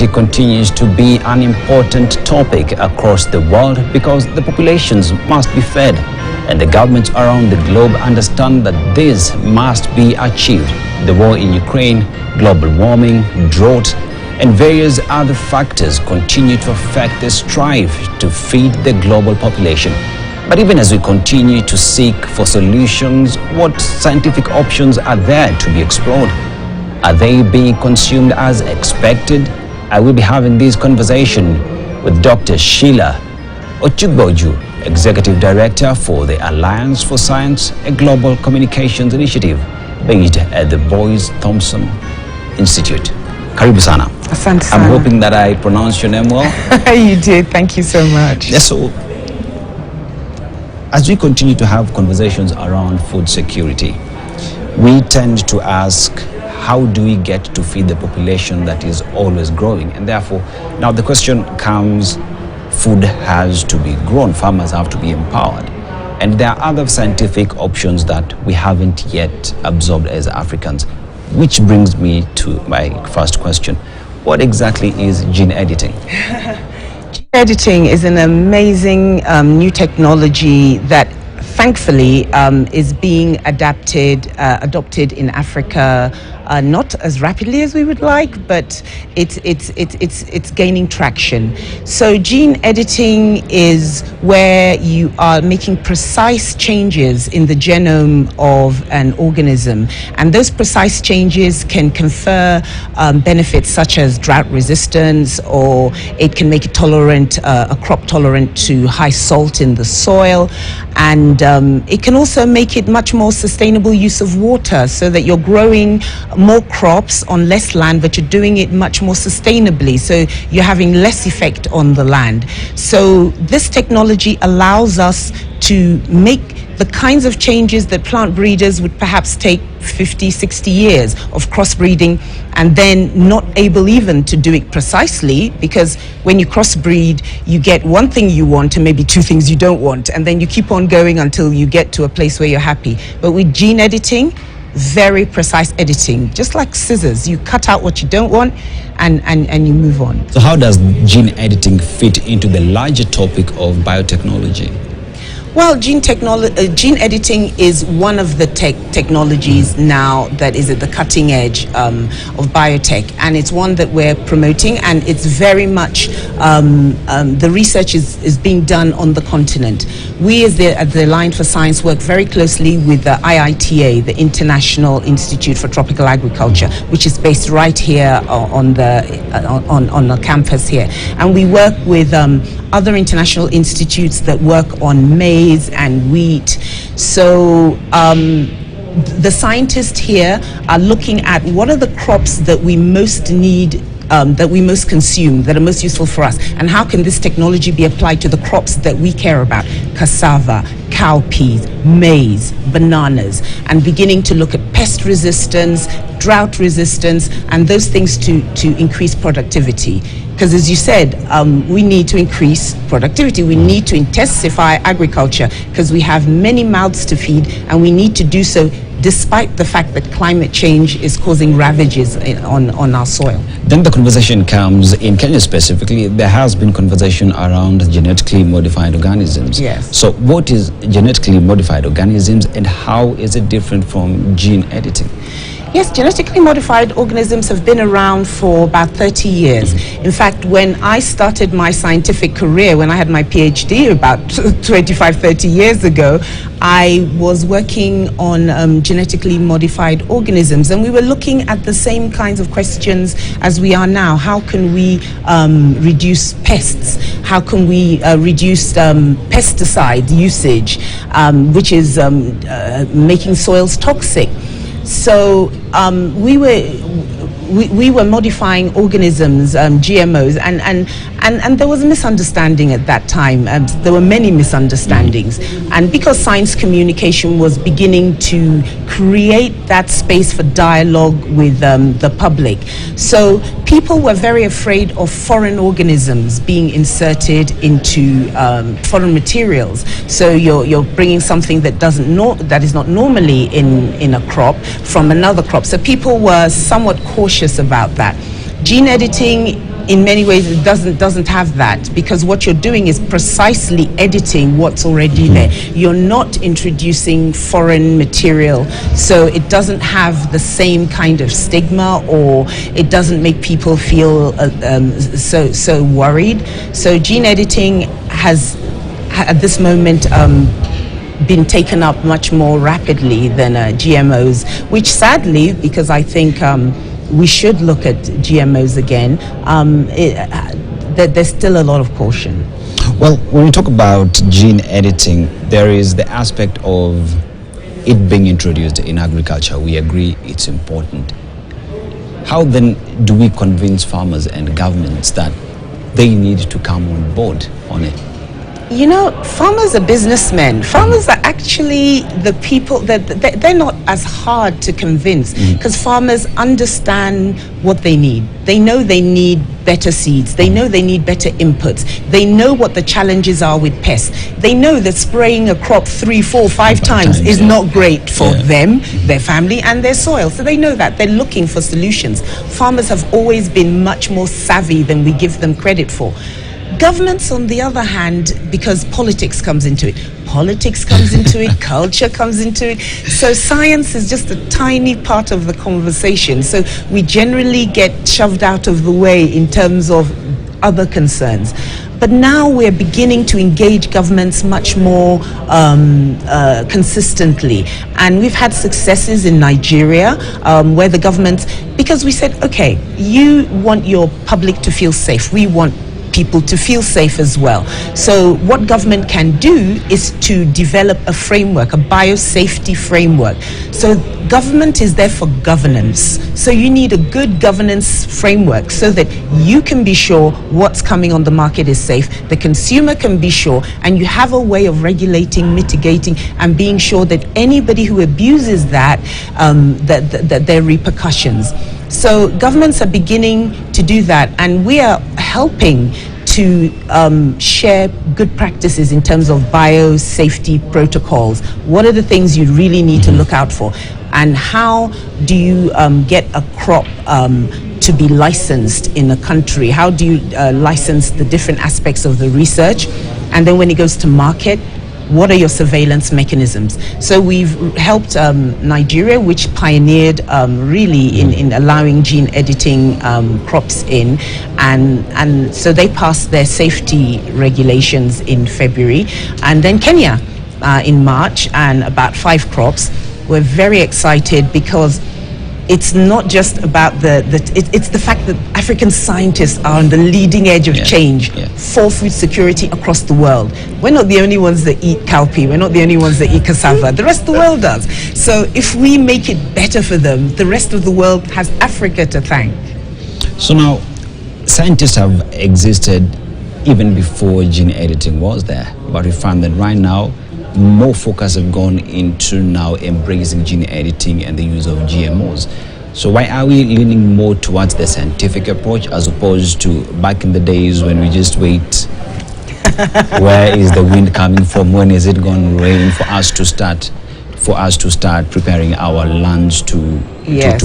It continues to be an important topic across the world because the populations must be fed, and the governments around the globe understand that this must be achieved. The war in Ukraine, global warming, drought, and various other factors continue to affect the strive to feed the global population. But even as we continue to seek for solutions, what scientific options are there to be explored? Are they being consumed as expected? I will be having this conversation with Dr. Sheila Ochugboju, Executive Director for the Alliance for Science, a global communications initiative based at the Boys Thompson Institute. Karibu sana. Asante sana. I'm hoping that I pronounced your name well. You did. Thank you so much. Yes, so as we continue to have conversations around food security, we tend to ask, how do we get to feed the population that is always growing? And therefore, now the question comes, food has to be grown, farmers have to be empowered. And there are other scientific options that we haven't yet absorbed as Africans, which brings me to my first question. What exactly is gene editing? Gene editing is an amazing new technology that thankfully is being adopted in Africa, not as rapidly as we would like, but it's gaining traction. So gene editing is where you are making precise changes in the genome of an organism, and those precise changes can confer benefits such as drought resistance, or it can make it tolerant, a crop tolerant to high salt in the soil, and it can also make it much more sustainable use of water, so that you're growing more crops on less land, but you're doing it much more sustainably, so you're having less effect on the land. So this technology allows us to make the kinds of changes that plant breeders would perhaps take 50, 60 years of crossbreeding, and then not able even to do it precisely, because when you crossbreed, you get one thing you want and maybe two things you don't want, and then you keep on going until you get to a place where you're happy. But with gene editing, very precise editing, just like scissors, you cut out what you don't want and you move on. So how does gene editing fit into the larger topic of biotechnology? Well, gene editing is one of the technologies now that is at the cutting edge of biotech, and it's one that we're promoting, and it's very much, the research is being done on the continent. We at the Alliance for Science work very closely with the IITA, the International Institute for Tropical Agriculture, which is based right here on the campus here. And we work with other international institutes that work on maize and wheat. So the scientists here are looking at what are the crops that we most need, that we most consume, that are most useful for us, and how can this technology be applied to the crops that we care about: cassava, cowpeas, maize, bananas, and beginning to look at pest resistance, drought resistance, and those things to increase productivity. Because as you said, we need to increase productivity. We need to intensify agriculture because we have many mouths to feed, and we need to do so despite the fact that climate change is causing ravages on our soil. Then the conversation comes, in Kenya specifically, there has been conversation around genetically modified organisms. Yes. So what is genetically modified organisms, and how is it different from gene editing? Yes, genetically modified organisms have been around for about 30 years. In fact, when I started my scientific career, when I had my PhD about 25, 30 years ago, I was working on genetically modified organisms, and we were looking at the same kinds of questions as we are now. How can we reduce pests? How can we reduce pesticide usage, which is making soils toxic? So we were modifying organisms, GMOs, and there was a misunderstanding at that time. There were many misunderstandings, and because science communication was beginning to create that space for dialogue with the public, so people were very afraid of foreign organisms being inserted into foreign materials. So you're bringing something that that is not normally in a crop from another crop. So people were somewhat cautious about that. Gene editing in many ways it doesn't have that, because what you're doing is precisely editing what's already there. You're not introducing foreign material, so it doesn't have the same kind of stigma, or it doesn't make people feel so worried. So gene editing has at this moment been taken up much more rapidly than GMOs, which sadly, because I think we should look at GMOs again, there's still a lot of caution. Well, when we talk about gene editing, there is the aspect of it being introduced in agriculture. We agree it's important. How then do we convince farmers and governments that they need to come on board on it? You know, farmers are businessmen. Farmers are actually the people that they're not as hard to convince, because farmers understand what they need. They know they need better seeds. They know they need better inputs. They know what the challenges are with pests. They know that spraying a crop 3, 4, 5 times is not great for them, their family, and their soil. So they know that. They're looking for solutions. Farmers have always been much more savvy than we give them credit for. Governments, on the other hand, because politics comes into it, culture comes into it, so science is just a tiny part of the conversation. So we generally get shoved out of the way in terms of other concerns. But now we're beginning to engage governments much more consistently. And we've had successes in Nigeria where the government, because we said, okay, you want your public to feel safe. We want people to feel safe as well. So what government can do is to develop a framework, a biosafety framework. So government is there for governance. So you need a good governance framework so that you can be sure what's coming on the market is safe, the consumer can be sure, and you have a way of regulating, mitigating, and being sure that anybody who abuses that, that there are repercussions. So governments are beginning to do that, and we are helping to share good practices in terms of biosafety protocols. What are the things you really need to look out for? And how do you get a crop to be licensed in a country? How do you license the different aspects of the research? And then when it goes to market, what are your surveillance mechanisms? So we've helped Nigeria, which pioneered really in allowing gene editing crops in, and so they passed their safety regulations in February, and then Kenya in March, and about 5 crops. We're very excited because it's not just about it's the fact that African scientists are on the leading edge of change for food security across the world. We're not the only ones that eat cowpea. We're not the only ones that eat cassava. The rest of the world does. So if we make it better for them, the rest of the world has Africa to thank. So now, scientists have existed even before gene editing was there, but we found that right now more focus have gone into now embracing gene editing and the use of GMOs. So why are we leaning more towards the scientific approach as opposed to back in the days when we just wait? Where is the wind coming from? When is it going to rain for us to start preparing our lands to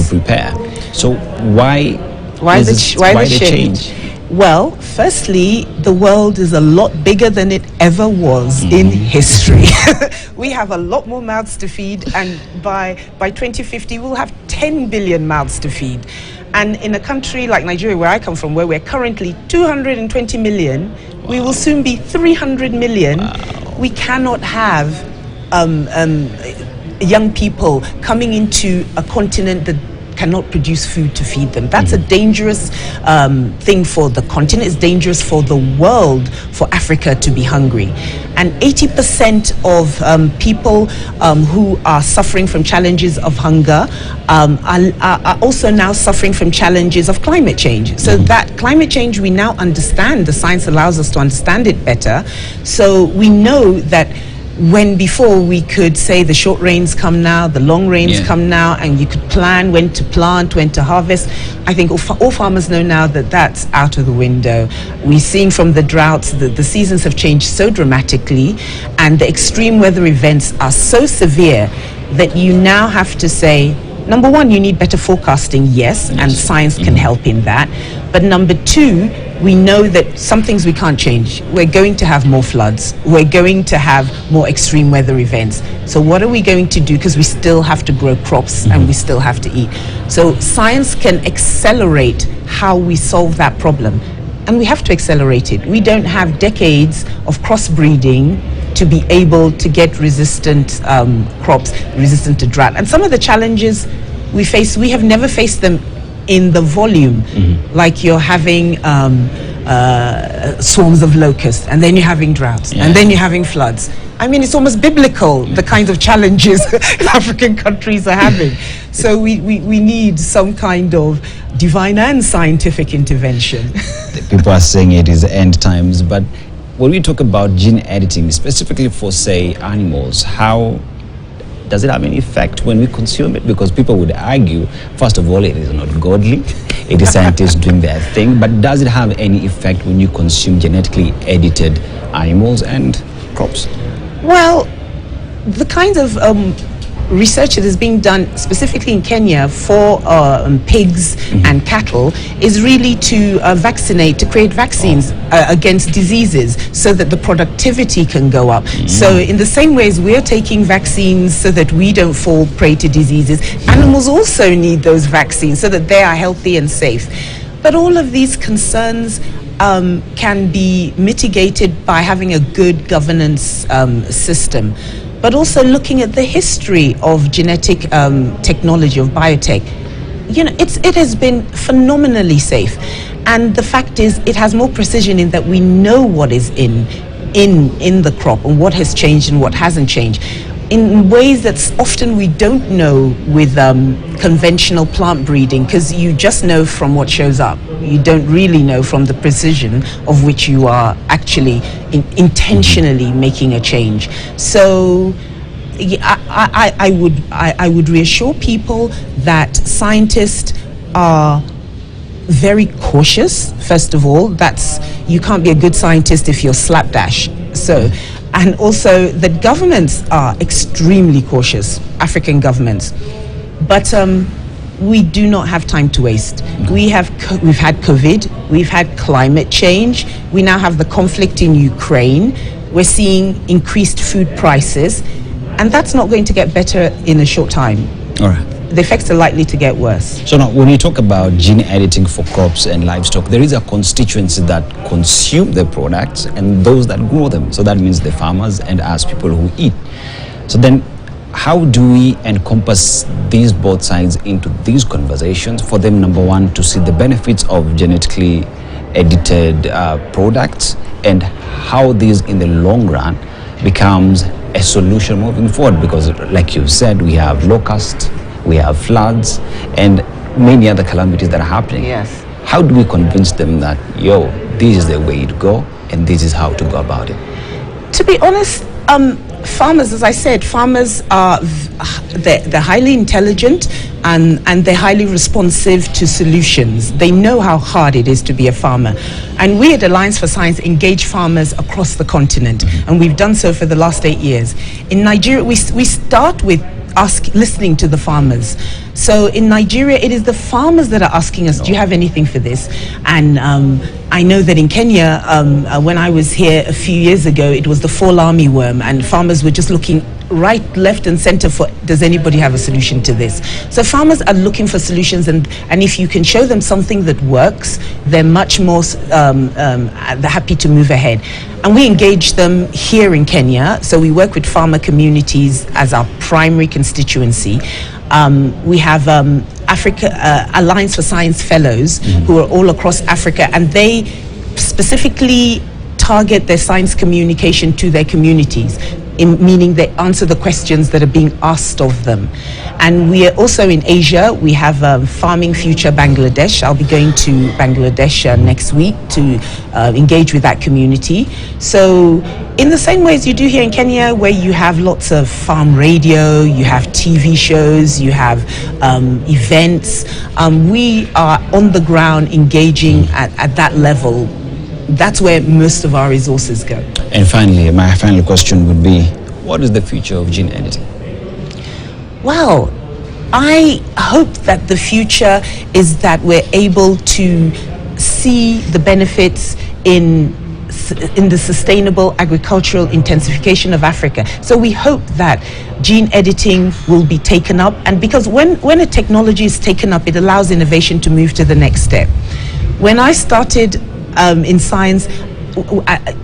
prepare? So why the change? Well, firstly, the world is a lot bigger than it ever was in history. We have a lot more mouths to feed, and by 2050, we'll have 10 billion mouths to feed. And in a country like Nigeria, where I come from, where we're currently 220 million, we will soon be 300 million. We cannot have young people coming into a continent that cannot produce food to feed them. That's a dangerous thing for the continent. It's dangerous for the world, for Africa to be hungry. And 80% of people who are suffering from challenges of hunger are also now suffering from challenges of climate change. So that climate change we now understand, the science allows us to understand it better. So we know that when before we could say the short rains come now, the long rains come now, and you could plan when to plant, when to harvest. I think all farmers know now that that's out of the window. We're seeing from the droughts that the seasons have changed so dramatically, and the extreme weather events are so severe that you now have to say, number one, you need better forecasting, yes, and science can help in that. But number two, we know that some things we can't change. We're going to have more floods. We're going to have more extreme weather events. So what are we going to do? Because we still have to grow crops and we still have to eat. So science can accelerate how we solve that problem. And we have to accelerate it. We don't have decades of crossbreeding to be able to get resistant crops, resistant to drought. And some of the challenges we face, we have never faced them in the volume, like you're having swarms of locusts, and then you're having droughts, and then you're having floods. I mean, it's almost biblical, the kinds of challenges African countries are having. So we need some kind of divine and scientific intervention. People are saying it is end times, but when we talk about gene editing, specifically for, say, animals, how does it have any effect when we consume it? Because people would argue, first of all, it is not godly. It is scientists doing their thing. But does it have any effect when you consume genetically edited animals and crops? Well, the kinds of research that is being done specifically in Kenya for pigs and cattle is really to vaccinate, to create vaccines against diseases so that the productivity can go up. So in the same way as we're taking vaccines so that we don't fall prey to diseases, animals also need those vaccines so that they are healthy and safe. But all of these concerns can be mitigated by having a good governance system, but also looking at the history of genetic technology, of biotech. You know, it has been phenomenally safe. And the fact is, it has more precision in that we know what is in the crop and what has changed and what hasn't changed, in ways that often we don't know with conventional plant breeding, because you just know from what shows up. You don't really know from the precision of which you are actually intentionally making a change. So I would reassure people that scientists are very cautious. First of all, you can't be a good scientist if you're slapdash. So, and also that governments are extremely cautious, African governments. But we do not have time to waste. We've had COVID, we've had climate change, we now have the conflict in Ukraine, we're seeing increased food prices, and that's not going to get better in a short time. All right. The effects are likely to get worse. So now, when you talk about gene editing for crops and livestock, there is a constituency that consume the products and those that grow them. So that means the farmers and us, people who eat. So then, how do we encompass these both sides into these conversations for them, number one, to see the benefits of genetically edited products and how this in the long run becomes a solution moving forward? Because like you said, we have locusts, we have floods and many other calamities that are happening. Yes. How do we convince them that, this is the way to go and this is how to go about it? To be honest, farmers, as I said, farmers are they're highly intelligent and they're highly responsive to solutions. They know how hard it is to be a farmer. And we at Alliance for Science engage farmers across the continent, and we've done so for the last 8 years. In Nigeria, we start with listening to the farmers. So in Nigeria, it is the farmers that are asking us, do you have anything for this? And I know that in Kenya, when I was here a few years ago, it was the fall armyworm, and farmers were just looking right, left and center for, does anybody have a solution to this? So farmers are looking for solutions, and if you can show them something that works, they're much more they're happy to move ahead. And we engage them here in Kenya. So we work with farmer communities as our primary constituency. We have Alliance for Science Fellows who are all across Africa, and they specifically target their science communication to their communities, meaning they answer the questions that are being asked of them. And we are also in Asia. We have Farming Future Bangladesh. I'll be going to Bangladesh next week to engage with that community. So in the same way as you do here in Kenya, where you have lots of farm radio, you have TV shows, you have events, we are on the ground engaging at that level. That's where most of our resources go. And finally, my final question would be, what is the future of gene editing? Well, I hope that the future is that we're able to see the benefits in the sustainable agricultural intensification of Africa. So we hope that gene editing will be taken up, and because when a technology is taken up, it allows innovation to move to the next step. When I started in science,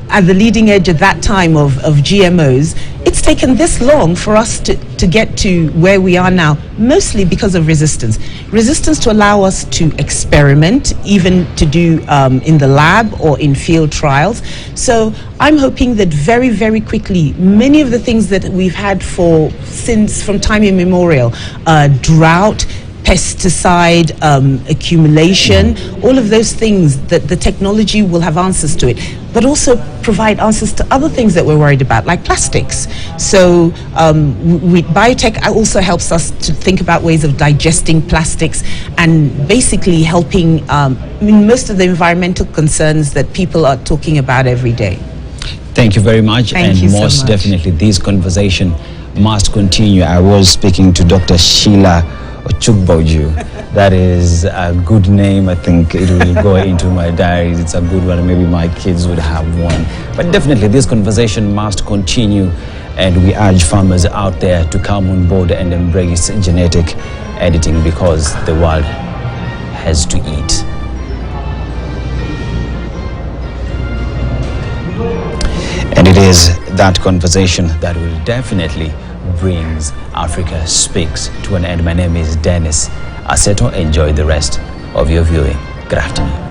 at the leading edge at that time of GMOs, it's taken this long for us to get to where we are now, mostly because of resistance. Resistance to allow us to experiment, even to do in the lab or in field trials. So I'm hoping that very, very quickly, many of the things that we've had from time immemorial, drought, pesticide accumulation, all of those things, that the technology will have answers to it, but also provide answers to other things that we're worried about, like plastics. So biotech also helps us to think about ways of digesting plastics and basically helping most of the environmental concerns that people are talking about every day. Thank you very much. Thank you so most much. Definitely this conversation must continue. I was speaking to Dr. Sheila Ochukboju. That is a good name. I think it will go into my diary. It's a good one. Maybe my kids would have one. But definitely this conversation must continue, and we urge farmers out there to come on board and embrace genetic editing, because the world has to eat. And it is that conversation that will definitely brings Africa Speaks to an end. My name is Dennis Aseto. Enjoy the rest of your viewing. Good afternoon.